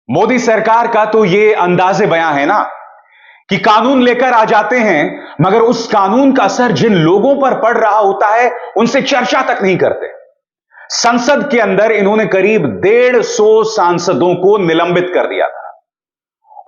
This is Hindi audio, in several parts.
मोदी सरकार का तो ये अंदाजे बयां है ना कि कानून लेकर आ जाते हैं, मगर उस कानून का असर जिन लोगों पर पड़ रहा होता है उनसे चर्चा तक नहीं करते। संसद के अंदर इन्होंने करीब 150 सांसदों को निलंबित कर दिया था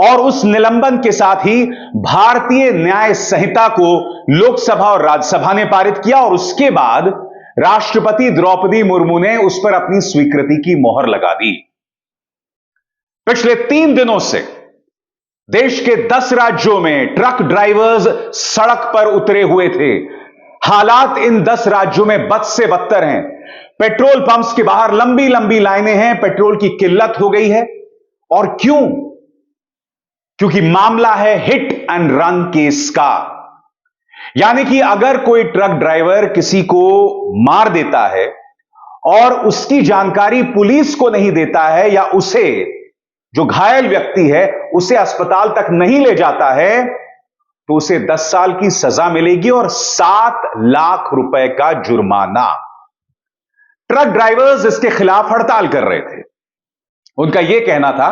और उस निलंबन के साथ ही भारतीय न्याय संहिता को लोकसभा और राज्यसभा ने पारित किया और उसके बाद राष्ट्रपति द्रौपदी मुर्मू ने उस पर अपनी स्वीकृति की मोहर लगा दी। पिछले 3 दिनों से देश के 10 राज्यों में ट्रक ड्राइवर्स सड़क पर उतरे हुए थे। हालात इन 10 राज्यों में बद से बदतर हैं। पेट्रोल पंप्स के बाहर लंबी लंबी लाइनें हैं, पेट्रोल की किल्लत हो गई है। और क्यों? क्योंकि मामला है हिट एंड रन केस का। यानी कि अगर कोई ट्रक ड्राइवर किसी को मार देता है और उसकी जानकारी पुलिस को नहीं देता है या उसे, जो घायल व्यक्ति है, उसे अस्पताल तक नहीं ले जाता है, तो उसे 10 साल की सजा मिलेगी और 7 लाख रुपए का जुर्माना। ट्रक ड्राइवर्स इसके खिलाफ हड़ताल कर रहे थे। उनका यह कहना था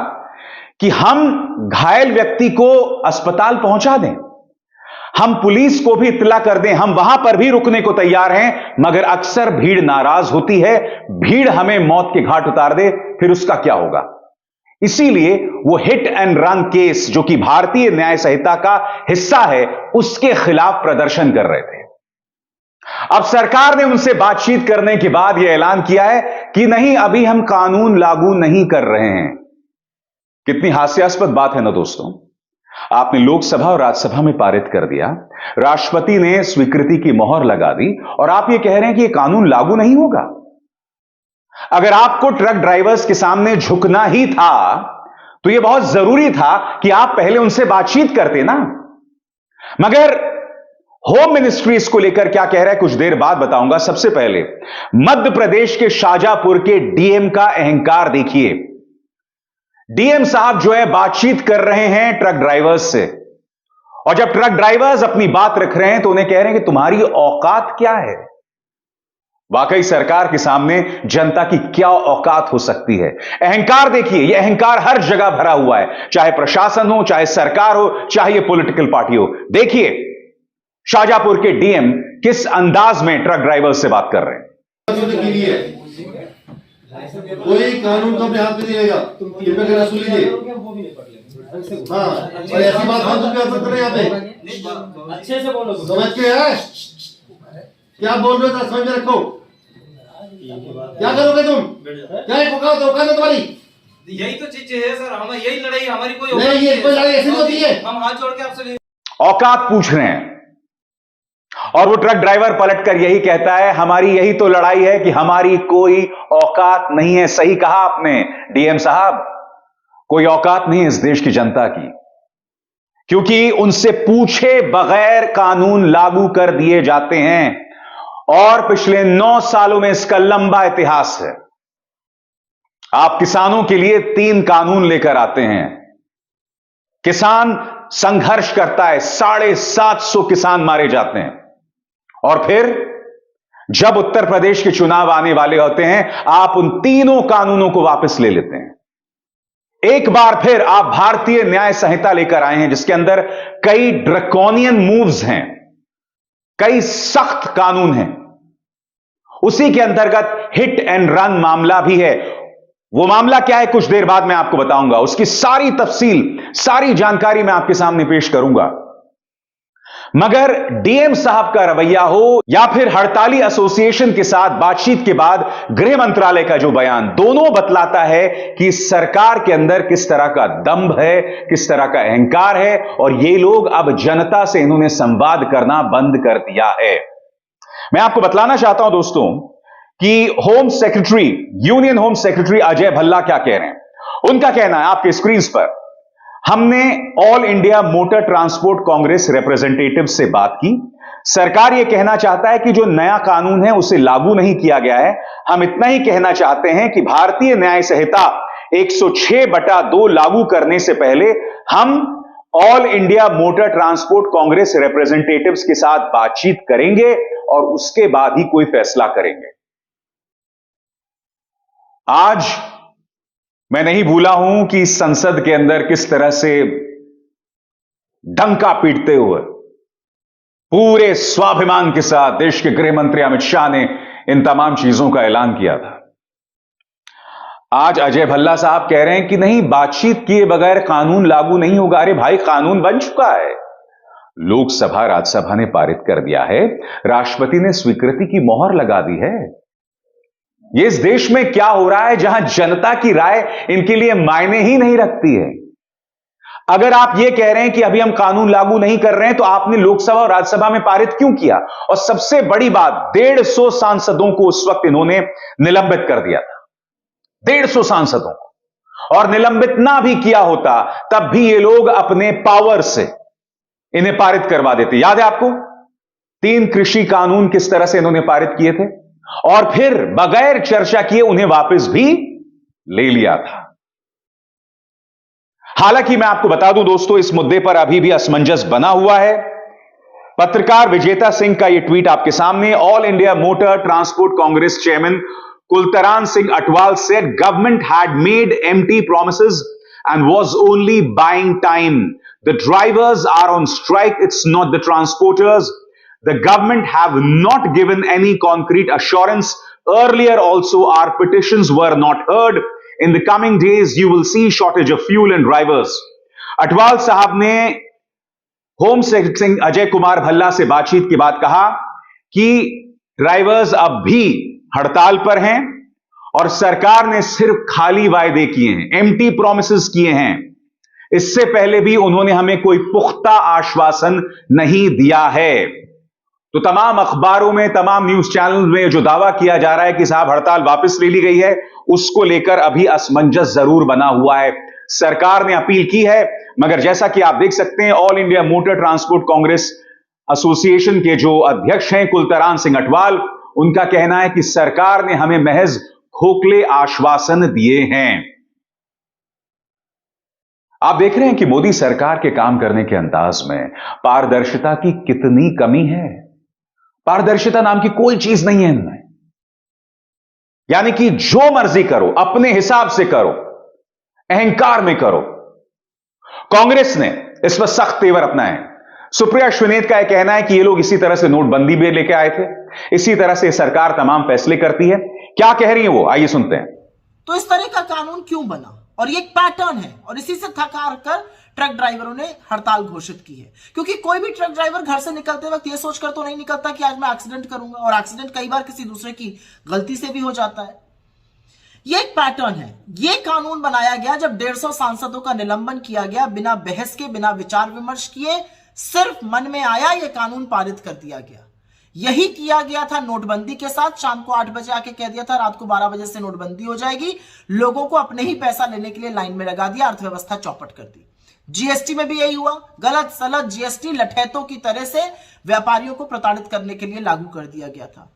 कि हम घायल व्यक्ति को अस्पताल पहुंचा दें, हम पुलिस को भी इत्तला कर दें, हम वहां पर भी रुकने को तैयार हैं, मगर अक्सर भीड़ नाराज होती है, भीड़ हमें मौत के घाट उतार दे, फिर उसका क्या होगा। इसीलिए वो हिट एंड रन केस, जो कि भारतीय न्याय संहिता का हिस्सा है, उसके खिलाफ प्रदर्शन कर रहे थे। अब सरकार ने उनसे बातचीत करने के बाद यह ऐलान किया है कि नहीं, अभी हम कानून लागू नहीं कर रहे हैं। कितनी हास्यास्पद बात है ना दोस्तों। आपने लोकसभा और राज्यसभा में पारित कर दिया, राष्ट्रपति ने स्वीकृति की मोहर लगा दी और आप यह कह रहे हैं कि यह कानून लागू नहीं होगा। अगर आपको ट्रक ड्राइवर्स के सामने झुकना ही था तो यह बहुत जरूरी था कि आप पहले उनसे बातचीत करते ना। मगर होम मिनिस्ट्री इसको लेकर क्या कह रहा है, कुछ देर बाद बताऊंगा। सबसे पहले मध्य प्रदेश के शाजापुर के डीएम का अहंकार देखिए। डीएम साहब जो है बातचीत कर रहे हैं ट्रक ड्राइवर्स से, और जब ट्रक ड्राइवर्स अपनी बात रख रहे हैं तो उन्हें कह रहे हैं कि तुम्हारी औकात क्या है। वाकई सरकार के सामने जनता की क्या औकात हो सकती है। अहंकार देखिए, यह अहंकार हर जगह भरा हुआ है, चाहे प्रशासन हो, चाहे सरकार हो, चाहे ये पॉलिटिकल पार्टी हो। देखिए शाजापुर के डीएम किस अंदाज में ट्रक ड्राइवर से बात कर रहे हैं। कोई कानून तो अपने हाथ में नहीं रहेगा, तुम सुन लीजिए। हाँ, ऐसी बात हम तो कर सकते हैं यहाँ पे। अच्छे से बोलो, समझ के है क्या बोल रहे हो, समझ में रखो। क्या करोगे तुम? क्या औकात है तुम्हारी? यही तो चीज है सर, हम यही लड़ाई हमारी कोई नहीं, ये कोई लड़ाई ऐसी होती है। हम हाथ जोड़ के आपसे औकात पूछ रहे हैं और वो ट्रक ड्राइवर पलटकर यही कहता है, हमारी यही तो लड़ाई है कि हमारी कोई औकात नहीं है। सही कहा आपने डीएम साहब, कोई औकात नहीं है इस देश की जनता की, क्योंकि उनसे पूछे बगैर कानून लागू कर दिए जाते हैं और पिछले 9 सालों में इसका लंबा इतिहास है। आप किसानों के लिए 3 कानून लेकर आते हैं, किसान संघर्ष करता है, 750 किसान मारे जाते हैं, और फिर जब उत्तर प्रदेश के चुनाव आने वाले होते हैं आप उन तीनों कानूनों को वापस ले लेते हैं। एक बार फिर आप भारतीय न्याय संहिता लेकर आए हैं जिसके अंदर कई ड्रैकोनियन मूव्स हैं, कई सख्त कानून हैं। उसी के अंतर्गत हिट एंड रन मामला भी है। वो मामला क्या है कुछ देर बाद मैं आपको बताऊंगा, उसकी सारी तफसील, सारी जानकारी मैं आपके सामने पेश करूंगा। मगर डीएम साहब का रवैया हो या फिर हड़ताली एसोसिएशन के साथ बातचीत के बाद गृह मंत्रालय का जो बयान, दोनों बतलाता है कि सरकार के अंदर किस तरह का दंभ है, किस तरह का अहंकार है, और ये लोग अब जनता से इन्होंने संवाद करना बंद कर दिया है। मैं आपको बतलाना चाहता हूं दोस्तों कि home secretary, union home secretary Ajay Bhalla क्या कह रहे हैं। उनका कहना है आपके स्क्रीन पर, हमने all India Motor Transport Congress representative से बात की। सरकार यह कहना चाहता है कि जो नया कानून है उसे लागू नहीं किया गया है। हम इतना ही कहना चाहते हैं कि भारतीय न्याय संहिता 106/2 लागू करने से पहले हम all India Motor Transport Congress representatives के साथ बातचीत करेंगे और उसके बाद ही कोई फैसला करेंगे। आज मैं नहीं भूला हूं कि संसद के अंदर किस तरह से डंका पीटते हुए पूरे स्वाभिमान के साथ देश के गृह मंत्री अमित शाह ने इन तमाम चीजों का ऐलान किया था। आज अजय भल्ला साहब कह रहे हैं कि नहीं, बातचीत किए बगैर कानून लागू नहीं होगा। अरे भाई, कानून बन चुका है, लोकसभा राज्यसभा ने पारित कर दिया है, राष्ट्रपति ने स्वीकृति की मोहर लगा दी है। ये इस देश में क्या हो रहा है जहां जनता की राय इनके लिए मायने ही नहीं रखती है। अगर आप ये कह रहे हैं कि अभी हम कानून लागू नहीं कर रहे हैं, तो आपने लोकसभा और राज्यसभा में पारित क्यों किया? और सबसे बड़ी बात, 150 सांसदों को उस वक्त इन्होंने निलंबित कर दिया था, 150 सांसदों को। और निलंबित ना भी किया होता तब भी ये लोग अपने पावर से इन्हें पारित करवा देते। याद है आपको 3 कृषि कानून किस तरह से इन्होंने पारित किए थे, और फिर बगैर चर्चा किए उन्हें वापस भी ले लिया था। हालांकि मैं आपको बता दूं दोस्तों, इस मुद्दे पर अभी भी असमंजस बना हुआ है। पत्रकार विजेता सिंह का यह ट्वीट आपके सामने। All India Motor Transport Congress chairman Kultaran Singh Atwal said government had made empty promises and was only buying time. The drivers are on strike, it's not the transporters. The government have not given any concrete assurance. Earlier also our petitions were not heard. In the coming days you will see shortage of fuel and drivers. Atwal साहब ने होम सेक्रेटरी अजय कुमार भल्ला से बातचीत के बाद कहा कि ड्राइवर्स अब भी हड़ताल पर हैं और सरकार ने सिर्फ खाली वायदे किए हैं, एम्प्टी प्रॉमिसेस किए हैं। इससे पहले भी उन्होंने हमें कोई पुख्ता आश्वासन नहीं दिया है। तो तमाम अखबारों में, तमाम न्यूज चैनल में जो दावा किया जा रहा है कि साहब हड़ताल वापस ले ली गई है, उसको लेकर अभी असमंजस जरूर बना हुआ है। सरकार ने अपील की है, मगर जैसा कि आप देख सकते हैं, all India Motor Transport Congress association के जो अध्यक्ष हैं कुलतरान सिंह अटवाल, उनका कहना है कि सरकार ने हमें महज खोखले आश्वासन दिए हैं। आप देख रहे हैं कि मोदी सरकार के काम करने के अंदाज में पारदर्शिता की कितनी कमी है। पारदर्शिता नाम की कोई चीज नहीं है इनमें। यानी कि जो मर्जी करो, अपने हिसाब से करो, अहंकार में करो। कांग्रेस ने इस पर सख्त तेवर अपनाए। सुप्रिया श्रीनेत का यह कहना है कि ये लोग इसी तरह से नोटबंदी भी लेके आए थे, इसी तरह से सरकार तमाम फैसले करती है। क्या कह रही है वो, आइए सुनते हैं। तो इस तरह का कानून क्यों बना, और ये एक पैटर्न है, और इसी से थका कर ट्रक ड्राइवरों ने हड़ताल घोषित की है। क्योंकि कोई भी ट्रक ड्राइवर घर से निकलते वक्त ये सोचकर तो नहीं निकलता कि आज मैं एक्सीडेंट करूंगा, और एक्सीडेंट कई बार किसी दूसरे की गलती से भी हो जाता है। ये एक पैटर्न है। ये कानून बनाया गया जब 150 सांसदों का निलंबन किया गया, बिना बहस के, बिना विचार विमर्श किए, सिर्फ मन में आया ये कानून पारित कर दिया गया। यही किया गया था नोटबंदी के साथ। शाम को 8 बजे आके कह दिया था रात को 12 बजे से नोटबंदी हो जाएगी। लोगों को अपने ही पैसा लेने के लिए लाइन में लगा दिया, अर्थव्यवस्था चौपट कर दी। जीएसटी में भी यही हुआ। गलत सलत जीएसटी लठैतों की तरह से व्यापारियों को प्रताड़ित करने के लिए लागू कर दिया गया था।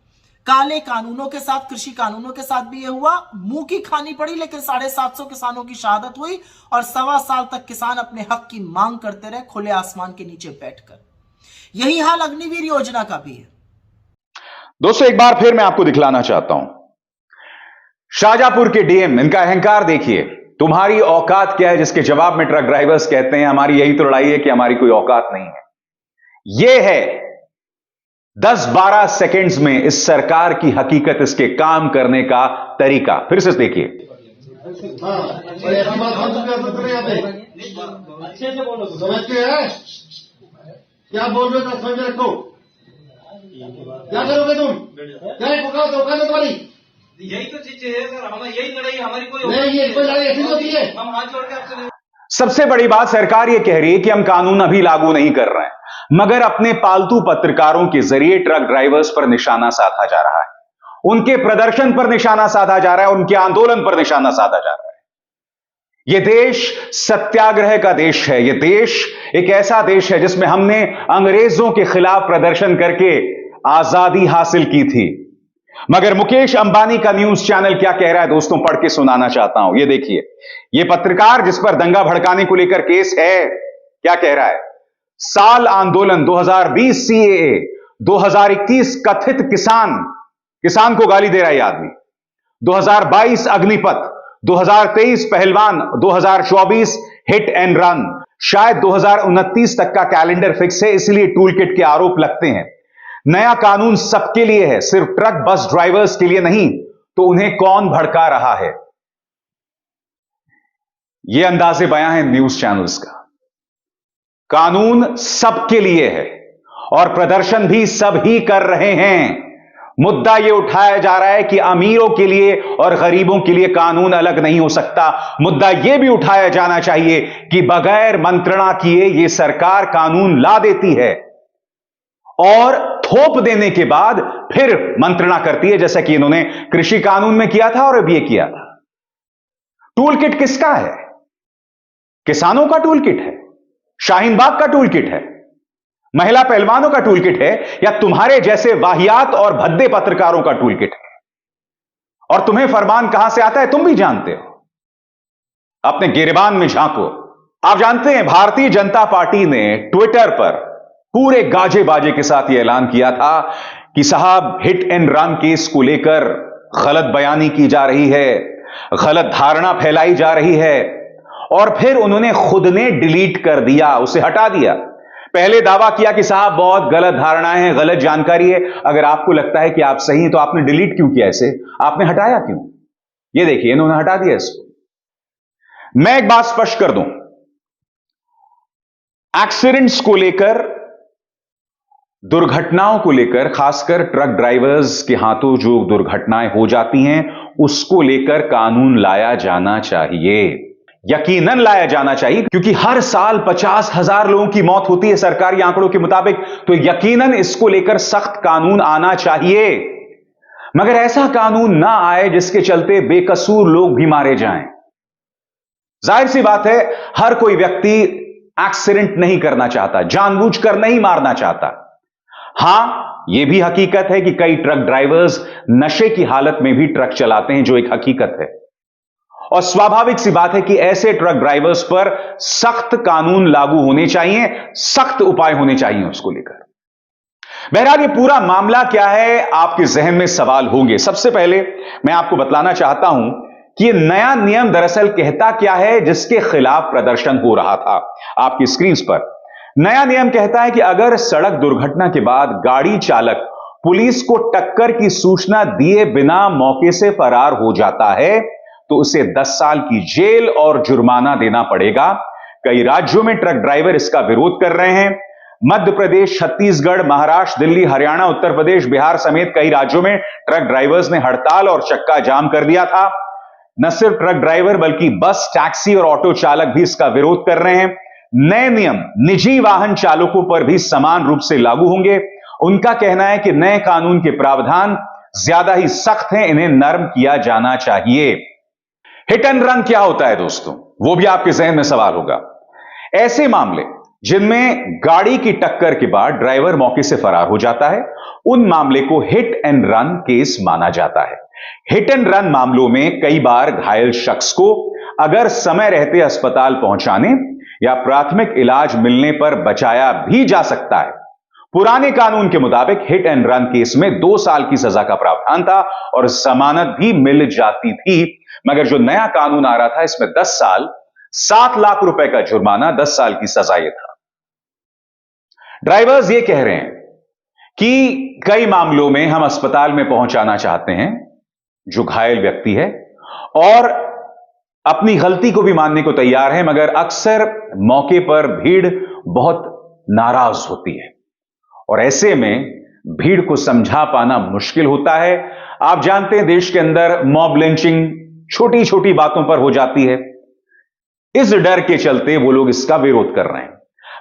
काले कानूनों के साथ, कृषि कानूनों के साथ भी यह हुआ। मुंह की खानी पड़ी, लेकिन 750 किसानों की शहादत हुई, और 1.25 साल तक किसान अपने हक की मांग करते रहे खुले आसमान के नीचे बैठकर। यही हाल अग्निवीर योजना का भी है। दोस्तों, एक बार फिर मैं आपको दिखलाना चाहता हूं, शाहजहांपुर के डीएम, इनका अहंकार देखिए। तुम्हारी औकात क्या है, जिसके जवाब में ट्रक ड्राइवर्स कहते हैं हमारी यही तो लड़ाई है कि हमारी कोई औकात नहीं है। यह है 10-12 सेकेंड्स में इस सरकार की हकीकत, इसके काम करने का तरीका। फिर से देखिए। हाँ, और ऐसी बात हम तो कर सकते हैं यहाँ पे। अच्छे से बोलो, समझते हैं क्या बोल रहे हो, समझ रखो। क्या करोगे तुम? क्या औकात है तुम्हारी? यही तो चीजें है सर, हमें यही लड़ाई, हमारी कोई नहीं, ये कोई लड़ाई ऐसी होती है। हम हाथ जोड़ के आपसे सबसे बड़ी बात, सरकार यह कह रही है कि हम कानून अभी लागू नहीं कर रहे हैं, मगर अपने पालतू पत्रकारों के जरिए ट्रक ड्राइवर्स पर निशाना साधा जा रहा है, उनके प्रदर्शन पर निशाना साधा जा रहा है, उनके आंदोलन पर निशाना साधा जा रहा है। यह देश सत्याग्रह का देश है। यह देश एक ऐसा देश है जिसमें हमने अंग्रेजों के खिलाफ प्रदर्शन करके आजादी हासिल की थी। मगर मुकेश अंबानी का न्यूज चैनल क्या कह रहा है दोस्तों, पढ़ के सुनाना चाहता हूं। यह देखिए, यह पत्रकार जिस पर दंगा भड़काने को लेकर केस है, क्या कह रहा है। साल आंदोलन 2020 सीएए, 2021 कथित किसान को गाली दे रहा है आदमी, 2022 अग्निपथ, 2023 पहलवान, 2024 हिट एंड रन, शायद 2029 तक का कैलेंडर फिक्स है, इसलिए टूल किट के आरोप लगते हैं। नया कानून सबके लिए है, सिर्फ ट्रक बस ड्राइवर्स के लिए नहीं। तो उन्हें कौन भड़का रहा है? यह अंदाजे बयां है न्यूज चैनल्स का। कानून सबके लिए है और प्रदर्शन भी सब ही कर रहे हैं। मुद्दा यह उठाया जा रहा है कि अमीरों के लिए और गरीबों के लिए कानून अलग नहीं हो सकता। मुद्दा यह भी उठाया जाना चाहिए कि बगैर मंत्रणा किए यह सरकार कानून ला देती है और थोप देने के बाद फिर मंत्रणा करती है, जैसा कि इन्होंने कृषि कानून में किया था और अब यह किया था। टूल किट किसका है? किसानों का टूल किट है, शाहीन बाग का टूल किट है, महिला पहलवानों का टूल किट है, या तुम्हारे जैसे वाहियात और भद्दे पत्रकारों का टूल किट है? और तुम्हें फरमान कहां से आता है तुम भी जानते हो। अपने गिरेबान में झांको। आप जानते हैं भारतीय जनता पार्टी ने ट्विटर पर पूरे गाजे बाजे के साथ यह ऐलान किया था कि साहब हिट एंड रन केस को लेकर गलत बयानी की जा रही है, गलत धारणा फैलाई जा रही है, और फिर उन्होंने खुद ने डिलीट कर दिया, उसे हटा दिया। पहले दावा किया कि साहब बहुत गलत धारणाएं हैं, गलत जानकारी है। अगर आपको लगता है कि आप सही हैं तो आपने डिलीट क्यों किया? इसे आपने हटाया क्यों? ये देखिए, इन्होंने हटा दिया इसको। मैं एक बात स्पष्ट कर दूं, एक्सीडेंट्स को लेकर, दुर्घटनाओं को लेकर, खासकर ट्रक ड्राइवर्स के हाथों जो दुर्घटनाएं हो जाती हैं, उसको लेकर कानून लाया जाना चाहिए, यकीनन लाया जाना चाहिए, क्योंकि हर साल 50,000 लोगों की मौत होती है सरकारी आंकड़ों के मुताबिक। तो यकीनन इसको लेकर सख्त कानून आना चाहिए। मगर ऐसा कानून ना आए जिसके चलते बेकसूर लोग भी मारे जाएं। जाहिर सी बात है, हर कोई व्यक्ति एक्सीडेंट नहीं करना चाहता, जानबूझकर नहीं मारना चाहता। हां, यह भी हकीकत है कि कई ट्रक ड्राइवर्स नशे की हालत में भी ट्रक चलाते हैं, जो एक हकीकत है। और स्वाभाविक सी बात है कि ऐसे ट्रक ड्राइवर्स पर सख्त कानून लागू होने चाहिए, सख्त उपाय होने चाहिए उसको लेकर। बहरहाल ये पूरा मामला क्या है, आपके जहन में सवाल होंगे। सबसे पहले मैं आपको बतलाना चाहता हूं कि यह नया नियम दरअसल कहता क्या है जिसके खिलाफ प्रदर्शन हो रहा था। आपकी स्क्रीन पर नया नियम कहता है कि अगर सड़क दुर्घटना के बाद गाड़ी चालक पुलिस को टक्कर की सूचना दिए बिना मौके से फरार हो जाता है तो उसे 10 साल की जेल और जुर्माना देना पड़ेगा। कई राज्यों में ट्रक ड्राइवर इसका विरोध कर रहे हैं। मध्य प्रदेश, छत्तीसगढ़, महाराष्ट्र, दिल्ली, हरियाणा, उत्तर प्रदेश, बिहार समेत कई राज्यों में ट्रक ड्राइवर्स ने हड़ताल और चक्का जाम कर दिया था। न सिर्फ ट्रक ड्राइवर बल्कि बस, टैक्सी और ऑटो चालक भी इसका विरोध कर रहे हैं। नए नियम निजी वाहन चालकों पर भी समान रूप से लागू होंगे। उनका कहना है कि नए कानून के प्रावधान ज्यादा ही सख्त हैं, इन्हें नरम किया जाना चाहिए। हिट एंड रन क्या होता है दोस्तों, वो भी आपके जहन में सवाल होगा। ऐसे मामले जिनमें गाड़ी की टक्कर के बाद ड्राइवर मौके से फरार हो जाता है, उन मामले को हिट एंड रन केस माना जाता है। हिट एंड रन मामलों में कई बार घायल शख्स को अगर समय रहते अस्पताल पहुंचाने या प्राथमिक इलाज मिलने पर बचाया भी जा सकता है। पुराने कानून के मुताबिक हिट एंड रन केस में 2 साल की सजा का प्रावधान था और जमानत भी मिल जाती थी। मगर जो नया कानून आ रहा था, इसमें 10 साल, 7 लाख रुपए का जुर्माना, 10 साल की सजा यह था। ड्राइवर्स ये कह रहे हैं कि कई मामलों में हम अस्पताल में पहुंचाना चाहते हैं जो घायल व्यक्ति है और अपनी गलती को भी मानने को तैयार है, मगर अक्सर मौके पर भीड़ बहुत नाराज होती है और ऐसे में भीड़ को समझा पाना मुश्किल होता है। आप जानते हैं देश के अंदर मॉब लिंचिंग छोटी छोटी बातों पर हो जाती है। इस डर के चलते वो लोग इसका विरोध कर रहे हैं।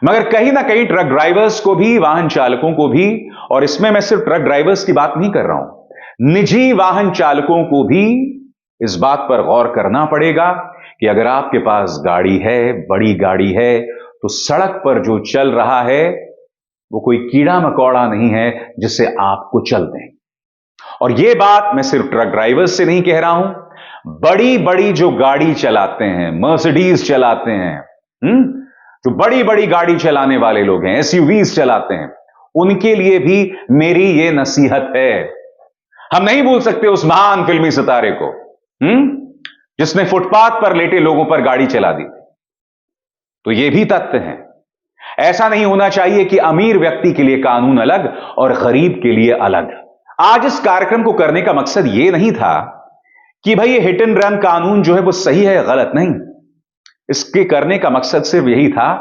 मगर कहीं ना कहीं ट्रक ड्राइवर्स को भी, वाहन चालकों को भी, और इसमें मैं सिर्फ ट्रक ड्राइवर्स की बात नहीं कर रहा हूं, निजी वाहन चालकों को भी इस बात पर गौर करना पड़ेगा कि अगर आपके पास गाड़ी है, बड़ी गाड़ी है, तो सड़क पर जो चल रहा है वो कोई कीड़ा मकोड़ा नहीं है जिससे आपको चल दें। और यह बात मैं सिर्फ ट्रक ड्राइवर्स से नहीं कह रहा हूं, बड़ी बड़ी जो गाड़ी चलाते हैं, मर्सिडीज चलाते हैं, जो बड़ी बड़ी गाड़ी चलाने वाले लोग हैं, एसयूवीज चलाते हैं, उनके लिए भी मेरी यह नसीहत है। हम नहीं भूल सकते उस महान फिल्मी सितारे को, जिसने फुटपाथ पर लेटे लोगों पर गाड़ी चला दी थी। तो ये भी तथ्य है। ऐसा नहीं होना चाहिए कि अमीर व्यक्ति के लिए कानून अलग और गरीब के लिए अलग। आज इस कार्यक्रम को करने का मकसद यह नहीं था कि भाई ये हिट एंड रन कानून जो है वो सही है गलत नहीं। इसके करने का मकसद सिर्फ यही था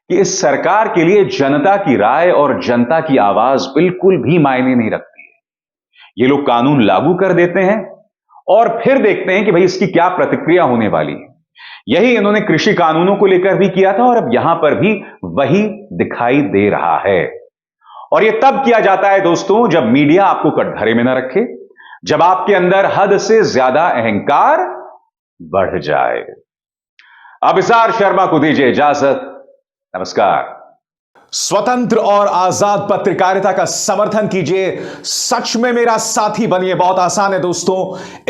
कि इस सरकार के लिए जनता की राय और जनता की आवाज बिल्कुल भी मायने नहीं रखती है। ये लोग कानून लागू कर देते हैं और फिर देखते हैं कि भाई इसकी क्या प्रतिक्रिया होने वाली है। यही इन्होंने कृषि कानूनों को लेकर भी किया था और अब यहां पर भी वही दिखाई दे रहा है। और यह तब किया जाता है दोस्तों जब मीडिया आपको कटघरे में न रखे, जब आपके अंदर हद से ज्यादा अहंकार बढ़ जाए। अभिसार शर्मा को दीजिए इजाजत। नमस्कार। स्वतंत्र और आजाद पत्रकारिता का समर्थन कीजिए, सच में मेरा साथी बनिए। बहुत आसान है दोस्तों,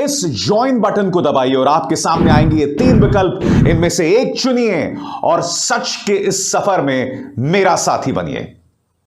इस ज्वाइन बटन को दबाइए और आपके सामने आएंगे ये 3 विकल्प, इनमें से एक चुनिए और सच के इस सफर में मेरा साथी बनिए।